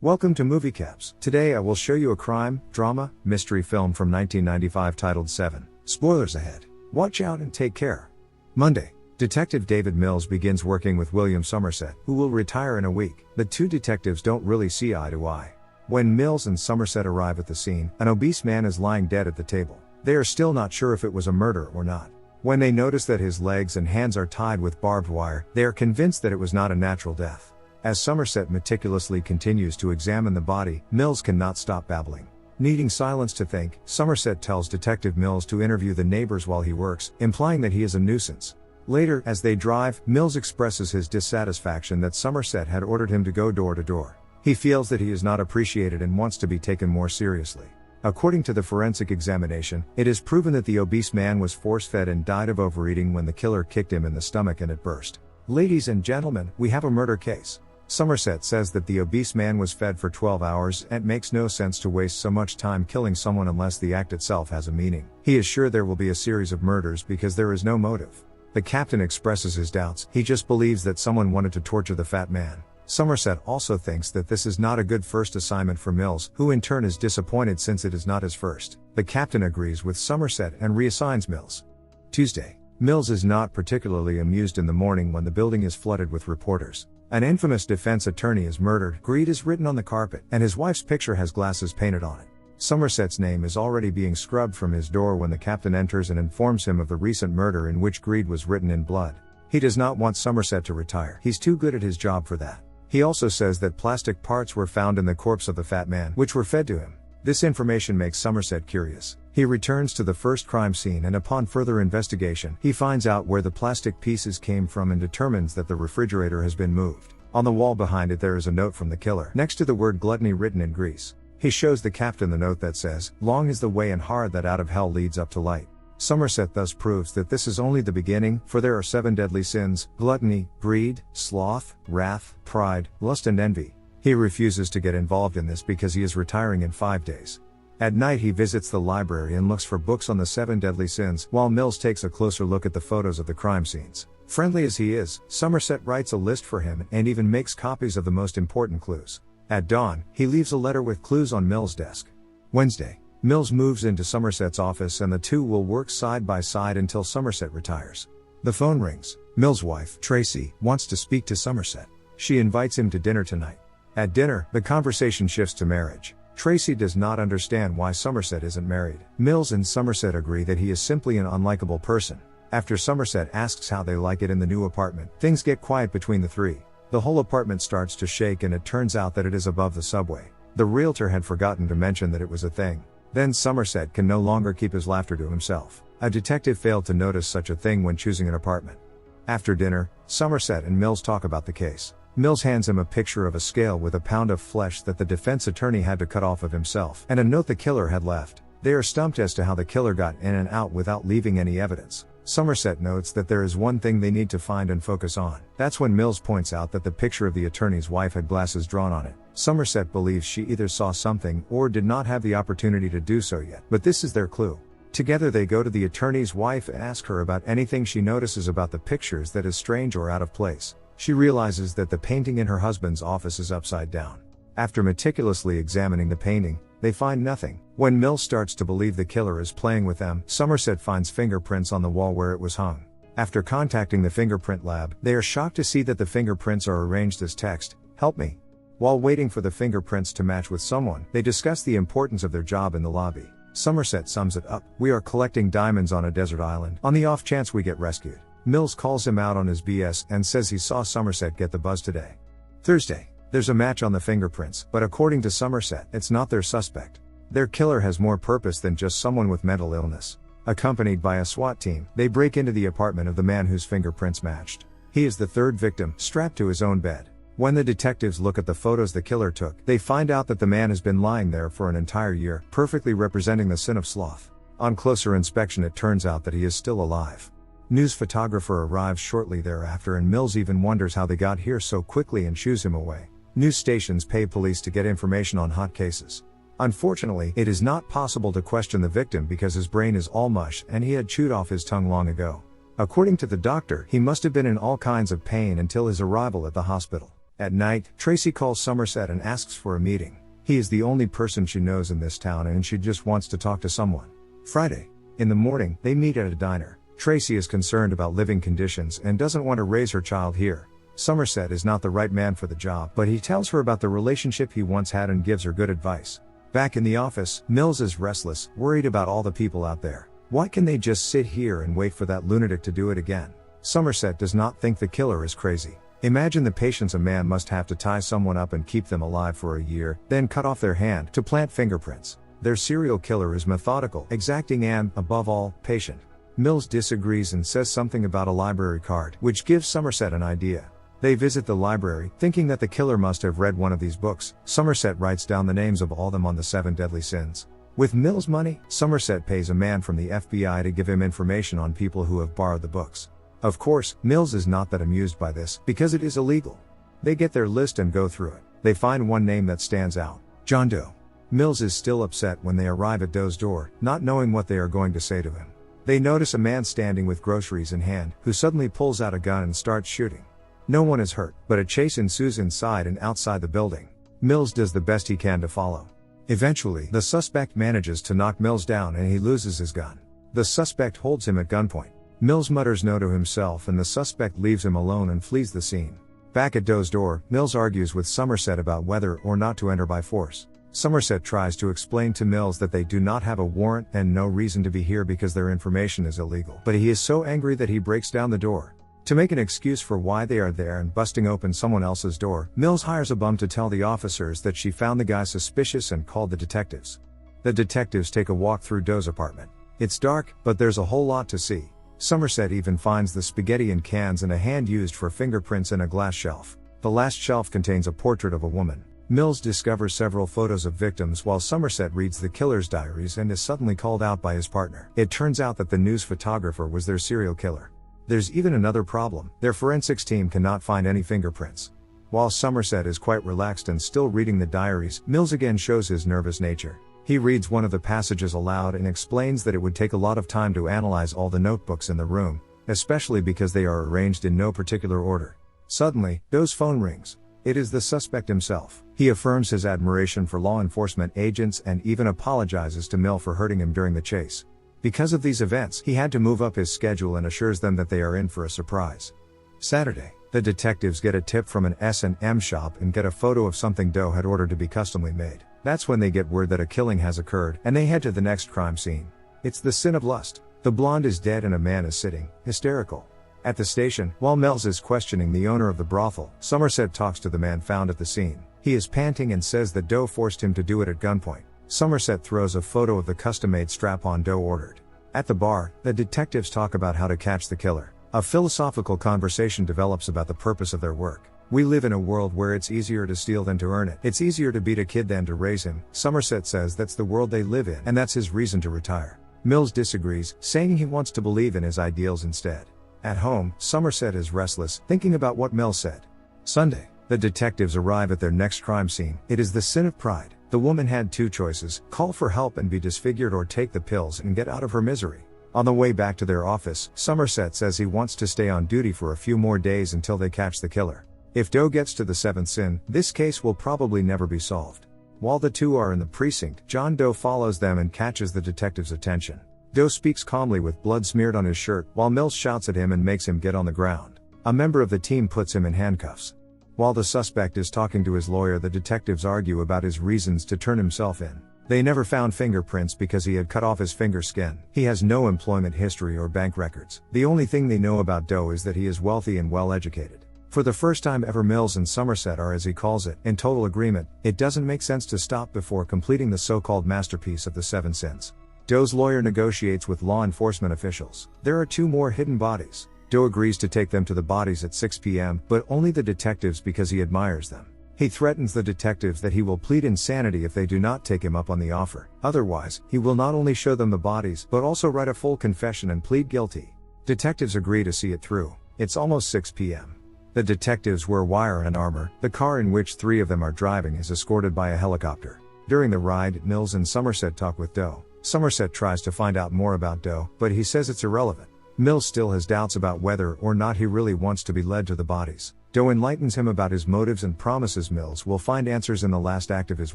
Welcome to Movie Caps. Today I will show you a crime, drama, mystery film from 1995 titled 7. Spoilers ahead. Watch out and take care. Monday. Detective David Mills begins working with William Somerset, who will retire in a week. The two detectives don't really see eye to eye. When Mills and Somerset arrive at the scene, an obese man is lying dead at the table. They are still not sure if it was a murder or not. When they notice that his legs and hands are tied with barbed wire, they are convinced that it was not a natural death. As Somerset meticulously continues to examine the body, Mills cannot stop babbling. Needing silence to think, Somerset tells Detective Mills to interview the neighbors while he works, implying that he is a nuisance. Later, as they drive, Mills expresses his dissatisfaction that Somerset had ordered him to go door to door. He feels that he is not appreciated and wants to be taken more seriously. According to the forensic examination, it is proven that the obese man was force-fed and died of overeating when the killer kicked him in the stomach and it burst. Ladies and gentlemen, we have a murder case. Somerset says that the obese man was fed for 12 hours and it makes no sense to waste so much time killing someone unless the act itself has a meaning. He is sure there will be a series of murders because there is no motive. The captain expresses his doubts. He just believes that someone wanted to torture the fat man. Somerset also thinks that this is not a good first assignment for Mills, who in turn is disappointed since it is not his first. The captain agrees with Somerset and reassigns Mills. Tuesday. Mills is not particularly amused in the morning when the building is flooded with reporters. An infamous defense attorney is murdered, greed is written on the carpet, and his wife's picture has glasses painted on it. Somerset's name is already being scrubbed from his door when the captain enters and informs him of the recent murder in which greed was written in blood. He does not want Somerset to retire. He's too good at his job for that. He also says that plastic parts were found in the corpse of the fat man, which were fed to him. This information makes Somerset curious. He returns to the first crime scene and upon further investigation, he finds out where the plastic pieces came from and determines that the refrigerator has been moved. On the wall behind it there is a note from the killer, next to the word gluttony written in grease. He shows the captain the note that says, "Long is the way and hard that out of hell leads up to light." Somerset thus proves that this is only the beginning, for there are 7 deadly sins: gluttony, greed, sloth, wrath, pride, lust and envy. He refuses to get involved in this because he is retiring in 5 days. At night he visits the library and looks for books on the 7 deadly sins, while Mills takes a closer look at the photos of the crime scenes. Friendly as he is, Somerset writes a list for him and even makes copies of the most important clues. At dawn, he leaves a letter with clues on Mills' desk. Wednesday. Mills moves into Somerset's office and the two will work side by side until Somerset retires. The phone rings. Mills' wife, Tracy, wants to speak to Somerset. She invites him to dinner tonight. At dinner, the conversation shifts to marriage. Tracy does not understand why Somerset isn't married. Mills and Somerset agree that he is simply an unlikable person. After Somerset asks how they like it in the new apartment, things get quiet between the three. The whole apartment starts to shake and it turns out that it is above the subway. The realtor had forgotten to mention that it was a thing. Then Somerset can no longer keep his laughter to himself. A detective failed to notice such a thing when choosing an apartment. After dinner, Somerset and Mills talk about the case. Mills hands him a picture of a scale with a pound of flesh that the defense attorney had to cut off of himself, and a note the killer had left. They are stumped as to how the killer got in and out without leaving any evidence. Somerset notes that there is one thing they need to find and focus on. That's when Mills points out that the picture of the attorney's wife had glasses drawn on it. Somerset believes she either saw something or did not have the opportunity to do so yet, but this is their clue. Together they go to the attorney's wife and ask her about anything she notices about the pictures that is strange or out of place. She realizes that the painting in her husband's office is upside down. After meticulously examining the painting, they find nothing. When Mills starts to believe the killer is playing with them, Somerset finds fingerprints on the wall where it was hung. After contacting the fingerprint lab, they are shocked to see that the fingerprints are arranged as text, "Help me." While waiting for the fingerprints to match with someone, they discuss the importance of their job in the lobby. Somerset sums it up: "We are collecting diamonds on a desert island, on the off chance we get rescued." Mills calls him out on his BS and says he saw Somerset get the buzz today. Thursday. There's a match on the fingerprints, but according to Somerset, it's not their suspect. Their killer has more purpose than just someone with mental illness. Accompanied by a SWAT team, they break into the apartment of the man whose fingerprints matched. He is the third victim, strapped to his own bed. When the detectives look at the photos the killer took, they find out that the man has been lying there for an entire year, perfectly representing the sin of sloth. On closer inspection it turns out that he is still alive. News photographer arrives shortly thereafter and Mills even wonders how they got here so quickly and shoos him away. News stations pay police to get information on hot cases. Unfortunately, it is not possible to question the victim because his brain is all mush and he had chewed off his tongue long ago. According to the doctor, he must have been in all kinds of pain until his arrival at the hospital. At night, Tracy calls Somerset and asks for a meeting. He is the only person she knows in this town and she just wants to talk to someone. Friday. In the morning, they meet at a diner. Tracy is concerned about living conditions and doesn't want to raise her child here. Somerset is not the right man for the job, but he tells her about the relationship he once had and gives her good advice. Back in the office, Mills is restless, worried about all the people out there. Why can they just sit here and wait for that lunatic to do it again? Somerset does not think the killer is crazy. Imagine the patience a man must have to tie someone up and keep them alive for a year, then cut off their hand to plant fingerprints. Their serial killer is methodical, exacting and, above all, patient. Mills disagrees and says something about a library card, which gives Somerset an idea. They visit the library, thinking that the killer must have read one of these books. Somerset writes down the names of all them on the 7 deadly sins. With Mills' money, Somerset pays a man from the FBI to give him information on people who have borrowed the books. Of course, Mills is not that amused by this, because it is illegal. They get their list and go through it. They find one name that stands out: John Doe. Mills is still upset when they arrive at Doe's door, not knowing what they are going to say to him. They notice a man standing with groceries in hand, who suddenly pulls out a gun and starts shooting. No one is hurt, but a chase ensues inside and outside the building. Mills does the best he can to follow. Eventually, the suspect manages to knock Mills down and he loses his gun. The suspect holds him at gunpoint. Mills mutters no to himself and the suspect leaves him alone and flees the scene. Back at Doe's door, Mills argues with Somerset about whether or not to enter by force. Somerset tries to explain to Mills that they do not have a warrant and no reason to be here because their information is illegal. But he is so angry that he breaks down the door. To make an excuse for why they are there and busting open someone else's door, Mills hires a bum to tell the officers that she found the guy suspicious and called the detectives. The detectives take a walk through Doe's apartment. It's dark, but there's a whole lot to see. Somerset even finds the spaghetti in cans and a hand used for fingerprints in a glass shelf. The last shelf contains a portrait of a woman. Mills discovers several photos of victims while Somerset reads the killer's diaries and is suddenly called out by his partner. It turns out that the news photographer was their serial killer. There's even another problem: their forensics team cannot find any fingerprints. While Somerset is quite relaxed and still reading the diaries, Mills again shows his nervous nature. He reads one of the passages aloud and explains that it would take a lot of time to analyze all the notebooks in the room, especially because they are arranged in no particular order. Suddenly, Doe's phone rings. It is the suspect himself. He affirms his admiration for law enforcement agents and even apologizes to Mill for hurting him during the chase. Because of these events, he had to move up his schedule and assures them that they are in for a surprise. Saturday, the detectives get a tip from an S&M shop and get a photo of something Doe had ordered to be customly made. That's when they get word that a killing has occurred, and they head to the next crime scene. It's the sin of lust. The blonde is dead and a man is sitting, hysterical. At the station, while Mills is questioning the owner of the brothel, Somerset talks to the man found at the scene. He is panting and says that Doe forced him to do it at gunpoint. Somerset throws a photo of the custom-made strap-on Doe ordered. At the bar, the detectives talk about how to catch the killer. A philosophical conversation develops about the purpose of their work. We live in a world where it's easier to steal than to earn it. It's easier to beat a kid than to raise him. Somerset says that's the world they live in, and that's his reason to retire. Mills disagrees, saying he wants to believe in his ideals instead. At home, Somerset is restless, thinking about what Mills said. Sunday, the detectives arrive at their next crime scene. It is the sin of pride. The woman had two choices: call for help and be disfigured, or take the pills and get out of her misery. On the way back to their office, Somerset says he wants to stay on duty for a few more days until they catch the killer. If Doe gets to the 7th sin, this case will probably never be solved. While the two are in the precinct, John Doe follows them and catches the detective's attention. Doe speaks calmly with blood smeared on his shirt, while Mills shouts at him and makes him get on the ground. A member of the team puts him in handcuffs. While the suspect is talking to his lawyer, the detectives argue about his reasons to turn himself in. They never found fingerprints because he had cut off his finger skin. He has no employment history or bank records. The only thing they know about Doe is that he is wealthy and well educated. For the first time ever, Mills and Somerset are, as he calls it, in total agreement. It doesn't make sense to stop before completing the so-called masterpiece of the 7 sins. Doe's lawyer negotiates with law enforcement officials. There are 2 more hidden bodies. Doe agrees to take them to the bodies at 6 p.m., but only the detectives because he admires them. He threatens the detectives that he will plead insanity if they do not take him up on the offer. Otherwise, he will not only show them the bodies, but also write a full confession and plead guilty. Detectives agree to see it through. It's almost 6 p.m. The detectives wear wire and armor. The car in which 3 of them are driving is escorted by a helicopter. During the ride, Mills and Somerset talk with Doe. Somerset tries to find out more about Doe, but he says it's irrelevant. Mills still has doubts about whether or not he really wants to be led to the bodies. Doe enlightens him about his motives and promises Mills will find answers in the last act of his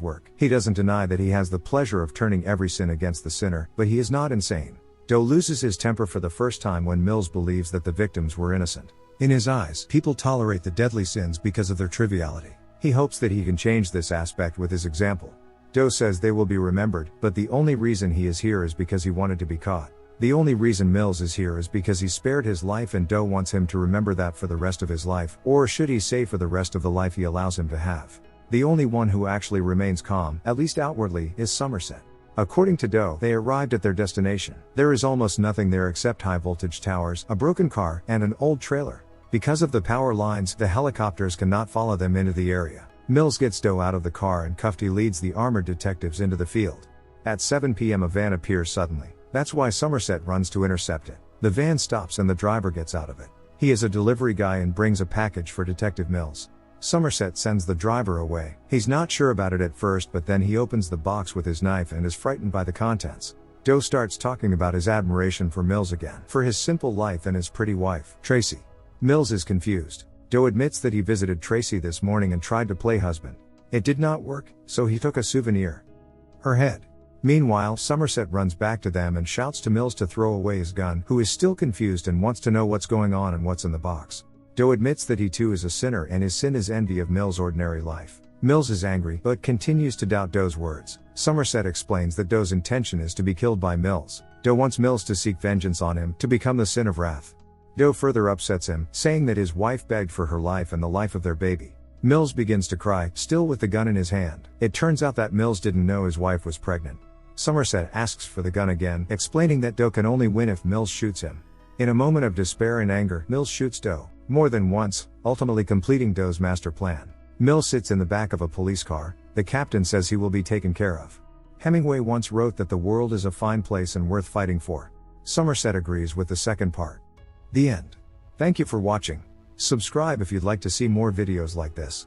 work. He doesn't deny that he has the pleasure of turning every sin against the sinner, but he is not insane. Doe loses his temper for the first time when Mills believes that the victims were innocent. In his eyes, people tolerate the deadly sins because of their triviality. He hopes that he can change this aspect with his example. Doe says they will be remembered, but the only reason he is here is because he wanted to be caught. The only reason Mills is here is because he spared his life, and Doe wants him to remember that for the rest of his life, or should he say for the rest of the life he allows him to have. The only one who actually remains calm, at least outwardly, is Somerset. According to Doe, they arrived at their destination. There is almost nothing there except high-voltage towers, a broken car, and an old trailer. Because of the power lines, the helicopters cannot follow them into the area. Mills gets Doe out of the car and Cuffy leads the armored detectives into the field. At 7 p.m. a van appears suddenly. That's why Somerset runs to intercept it. The van stops and the driver gets out of it. He is a delivery guy and brings a package for Detective Mills. Somerset sends the driver away. He's not sure about it at first, but then he opens the box with his knife and is frightened by the contents. Doe starts talking about his admiration for Mills again, for his simple life and his pretty wife, Tracy. Mills is confused. Doe admits that he visited Tracy this morning and tried to play husband. It did not work, so he took a souvenir. Her head. Meanwhile, Somerset runs back to them and shouts to Mills to throw away his gun, who is still confused and wants to know what's going on and what's in the box. Doe admits that he too is a sinner and his sin is envy of Mills' ordinary life. Mills is angry, but continues to doubt Doe's words. Somerset explains that Doe's intention is to be killed by Mills. Doe wants Mills to seek vengeance on him, to become the sin of wrath. Doe further upsets him, saying that his wife begged for her life and the life of their baby. Mills begins to cry, still with the gun in his hand. It turns out that Mills didn't know his wife was pregnant. Somerset asks for the gun again, explaining that Doe can only win if Mills shoots him. In a moment of despair and anger, Mills shoots Doe, more than once, ultimately completing Doe's master plan. Mills sits in the back of a police car. The captain says he will be taken care of. Hemingway once wrote that the world is a fine place and worth fighting for. Somerset agrees with the second part. The end. Thank you for watching. Subscribe if you'd like to see more videos like this.